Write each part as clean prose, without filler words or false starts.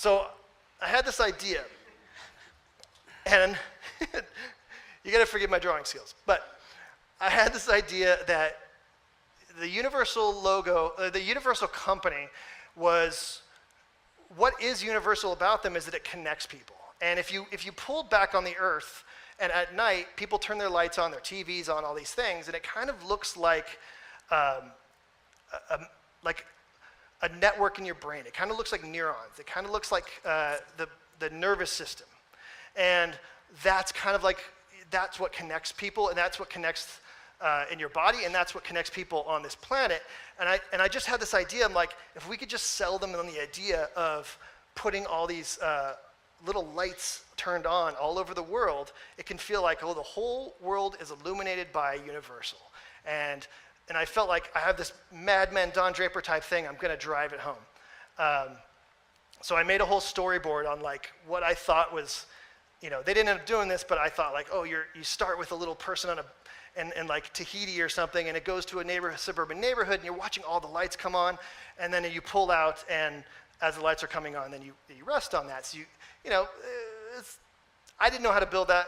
So I had this idea, and you gotta forgive my drawing skills, but I had this idea that the Universal logo, the Universal company was, what is universal about them is that it connects people. And if you pulled back on the earth, and at night, people turn their lights on, their TVs on, all these things, and it kind of looks like a network in your brain. It kind of looks like neurons. It kind of looks like the nervous system. And that's kind of like, that's what connects people, and that's what connects in your body, and that's what connects people on this planet. And I just had this idea. I'm like, if we could just sell them on the idea of putting all these little lights turned on all over the world, it can feel like, oh, the whole world is illuminated by Universal. And I felt like I have this Mad Men, Don Draper type thing. I'm going to drive it home. So I made a whole storyboard on like what I thought was, they didn't end up doing this, but I thought like, oh, you start with a little person on in like Tahiti or something, and it goes to a suburban neighborhood, and you're watching all the lights come on, and then you pull out, and as the lights are coming on, then you rest on that. So I didn't know how to build that.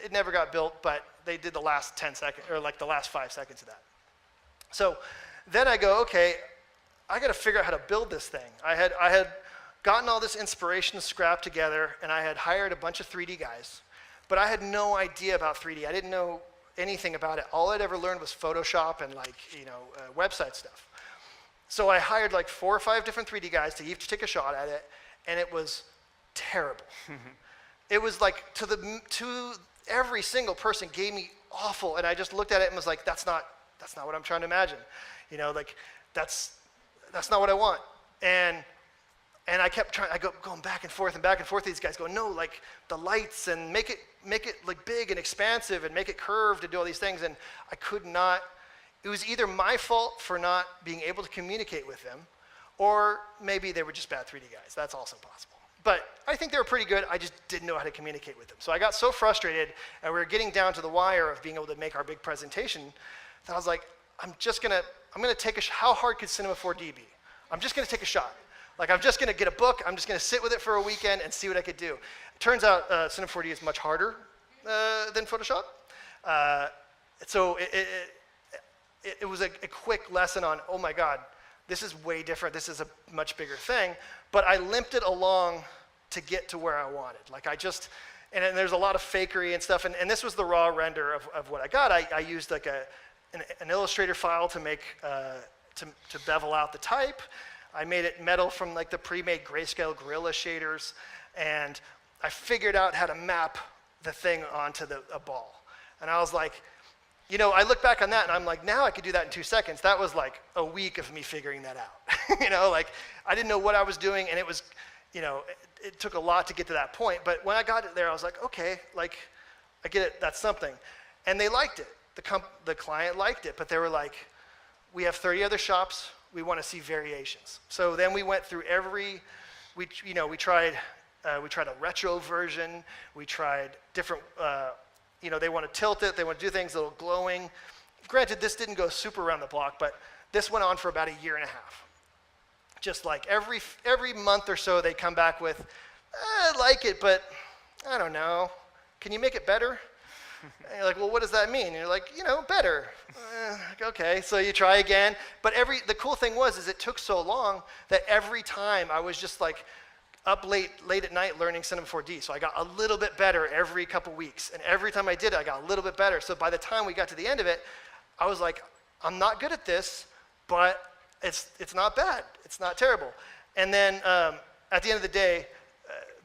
It never got built, but they did the last 10 seconds, or like the last 5 seconds of that. So then I go, okay, I got to figure out how to build this thing. I had gotten all this inspiration scrapped together, and I had hired a bunch of 3D guys, but I had no idea about 3D. I didn't know anything about it. All I'd ever learned was Photoshop and website stuff. So I hired like 4 or 5 different 3D guys to each take a shot at it, and it was terrible. It was like to every single person gave me awful, and I just looked at it and was like, that's not what I'm trying to imagine. That's not what I want. And I kept trying, going back and forth with these guys, going, no, like the lights, and make it like big and expansive, and make it curved, and do all these things. And I could not. It was either my fault for not being able to communicate with them, or maybe they were just bad 3D guys. That's also possible. But I think they were pretty good. I just didn't know how to communicate with them. So I got so frustrated, and we were getting down to the wire of being able to make our big presentation, that I was like, I'm gonna take how hard could Cinema 4D be? I'm just gonna take a shot. Like, I'm just gonna get a book, I'm just gonna sit with it for a weekend and see what I could do. It turns out Cinema 4D is much harder than Photoshop. So it was a quick lesson on, oh my God, this is way different, this is a much bigger thing, but I limped it along to get to where I wanted. Like and there's a lot of fakery and stuff, and this was the raw render of what I got. I used like an Illustrator file to make, to bevel out the type. I made it metal from like the pre-made grayscale gorilla shaders, and I figured out how to map the thing onto a ball. And I was like, I look back on that and I'm like, now I could do that in 2 seconds. That was like a week of me figuring that out. Like I didn't know what I was doing, and it was, it took a lot to get to that point. But when I got it there, I was like, okay, like I get it, that's something. And they liked it. The client liked it, but they were like, we have 30 other shops, we want to see variations. So then we went through we tried a retro version, we tried different, they want to tilt it, they want to do things a little glowing. Granted, this didn't go super around the block, but this went on for about 1.5 years. Just like every month or so, they come back with, I like it, but I don't know. Can you make it better? And you're like, well, what does that mean? And you're like, better. Okay, so you try again. But the cool thing is it took so long that every time I was just like up late at night learning Cinema 4D. So I got a little bit better every couple weeks. And every time I did it, I got a little bit better. So by the time we got to the end of it, I was like, I'm not good at this, but it's not bad. It's not terrible. And then at the end of the day,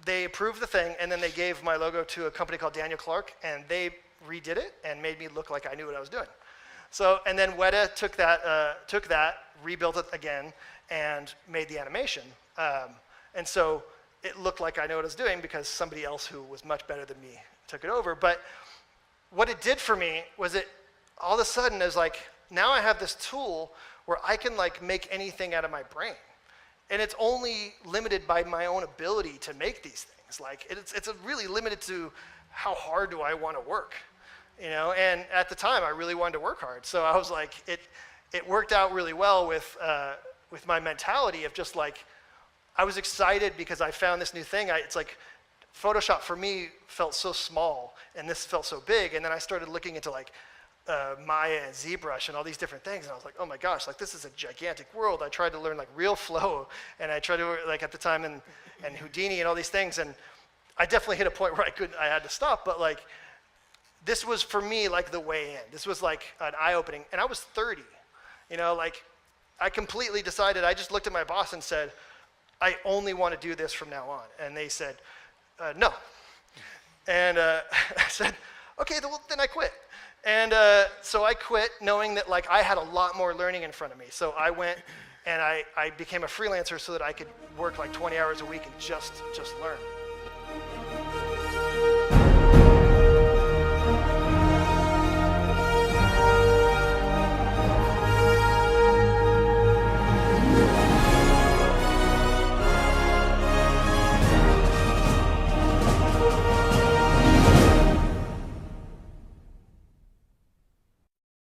they approved the thing, and then they gave my logo to a company called Daniel Clark, and they redid it and made me look like I knew what I was doing. So, and then Wēta took that, rebuilt it again, and made the animation. And so it looked like I knew what I was doing because somebody else who was much better than me took it over. But what it did for me was all of a sudden is like, now I have this tool where I can like make anything out of my brain. And it's only limited by my own ability to make these things. Like it's really limited to how hard do I want to work, And at the time, I really wanted to work hard. So I was like, it worked out really well with my mentality of just like, I was excited because I found this new thing. It's like Photoshop for me felt so small, and this felt so big. And then I started looking into like Maya and ZBrush and all these different things, and I was like, oh my gosh, like this is a gigantic world. I tried to learn like RealFlow, and I tried to like at the time and Houdini and all these things, and I definitely hit a point where I had to stop. But like this was for me like the way in. This was like an eye-opening, and I was 30. You know, like I completely decided. I just looked at my boss and said, I only want to do this from now on. And they said, no. And I said, okay, then I quit. And so I quit knowing that like I had a lot more learning in front of me. So I went and I became a freelancer so that I could work like 20 hours a week and just learn.